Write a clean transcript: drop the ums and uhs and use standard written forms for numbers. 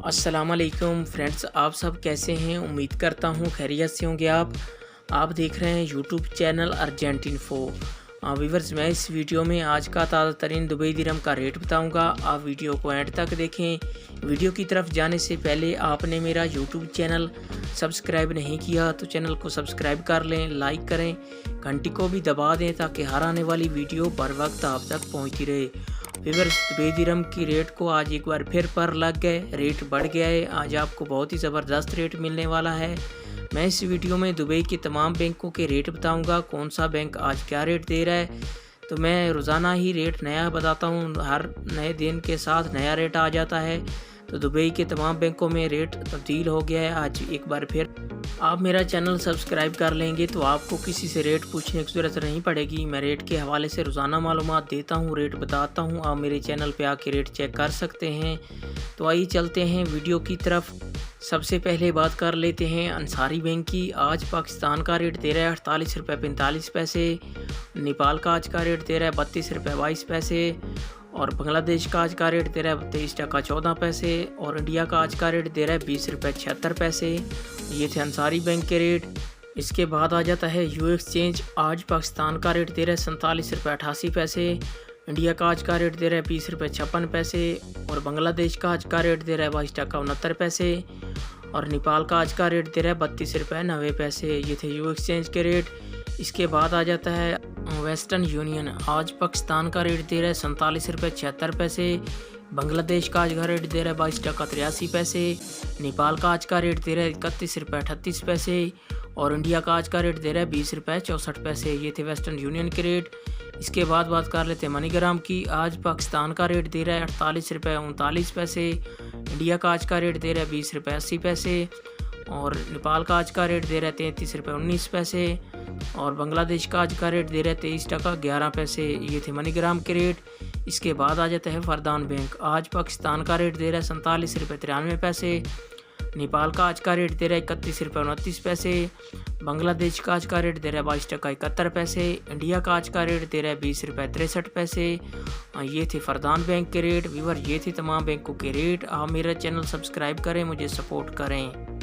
अस्सलामुअलैकुम फ्रेंड्स, आप सब कैसे हैं। उम्मीद करता हूँ खैरियत से होंगे। आप देख रहे हैं यूट्यूब चैनल अर्जेंटिनफो। व्यूअर्स, मैं इस वीडियो में आज का ताज़ा तरीन दुबई दिरहम का रेट बताऊंगा। आप वीडियो को एंड तक देखें। वीडियो की तरफ जाने से पहले आपने मेरा यूट्यूब चैनल सब्सक्राइब नहीं किया तो चैनल को सब्सक्राइब कर लें, लाइक करें, घंटी को भी दबा दें ताकि हर आने वाली वीडियो बर वक्त आप तक पहुँचती रहे। व्यूअर्स, दुबई दिरहम की रेट को आज एक बार फिर पर लग गए, रेट बढ़ गया है। आज आपको बहुत ही ज़बरदस्त रेट मिलने वाला है। मैं इस वीडियो में दुबई के तमाम बैंकों के रेट बताऊंगा, कौन सा बैंक आज क्या रेट दे रहा है। तो मैं रोज़ाना ही रेट नया बताता हूं, हर नए दिन के साथ नया रेट आ जाता है। तो दुबई के तमाम बैंकों में रेट तब्दील हो गया है। आज एक बार फिर आप मेरा चैनल सब्सक्राइब कर लेंगे तो आपको किसी से रेट पूछने की ज़रूरत नहीं पड़ेगी। मैं रेट के हवाले से रोज़ाना मालूमात देता हूँ, रेट बताता हूँ। आप मेरे चैनल पे आके रेट चेक कर सकते हैं। तो आइए चलते हैं वीडियो की तरफ। सबसे पहले बात कर लेते हैं अंसारी बैंक की। आज पाकिस्तान का रेट दे रहा है 48 रुपये 45 पैसे। नेपाल का आज का रेट दे रहा है 32 रुपये 22 पैसे। और बांग्लादेश का आज का रेट दे रहा है 23 टका 14 पैसे। और इंडिया का आज का रेट दे रहा है 20 रुपये 76 पैसे। ये थे अंसारी बैंक के रेट। इसके बाद आ जाता है यू एक्सचेंज। आज पाकिस्तान का रेट दे रहा है 47 रुपये 88 पैसे। इंडिया का आज का रेट दे रहा है 20 रुपये 56 पैसे। और बांग्लादेश का आज का रेट दे रहा है 22 टका 69 पैसे। और नेपाल का आज का रेट दे रहा है 32 रुपये 90 पैसे। ये थे यू एक्सचेंज के रेट। इसके बाद आ जाता है वेस्टर्न यूनियन। आज पाकिस्तान का रेट दे रहा है 47 रुपये 76 पैसे। बांग्लादेश का आज का रेट दे रहा है 22 टका 83 पैसे। नेपाल का आज का रेट दे रहा है 31 रुपये 38 पैसे। और इंडिया का आज का रेट दे रहा है 20 रुपये 64 पैसे। ये थे वेस्टर्न यूनियन के रेट। इसके बाद बात कर लेते हैं मनीग्राम की। आज पाकिस्तान का रेट दे रहा है 48 रुपये 39 पैसे। इंडिया का आज का रेट दे रहा है 20 रुपये 80 पैसे। और नेपाल का आज का रेट दे रहा है 33 रुपये 19 पैसे। और बांग्लादेश का आज का रेट दे रहा है 23 टका 11 पैसे। ये थे मनीग्राम के रेट। इसके बाद आ जाता है फरदान बैंक। आज पाकिस्तान का रेट दे रहा है 47 रुपये 93 पैसे। नेपाल का आज का रेट दे रहा है 31 रुपये 29 पैसे। बांग्लादेश का आज का रेट दे रहा है 22 टका 71 पैसे। इंडिया का आज का रेट दे रहा है 20 रुपये 63 पैसे। ये थे फरदान बैंक के रेट। व्यूअर, ये थे तमाम बैंकों के रेट। आप मेरा चैनल सब्सक्राइब करें, मुझे सपोर्ट करें।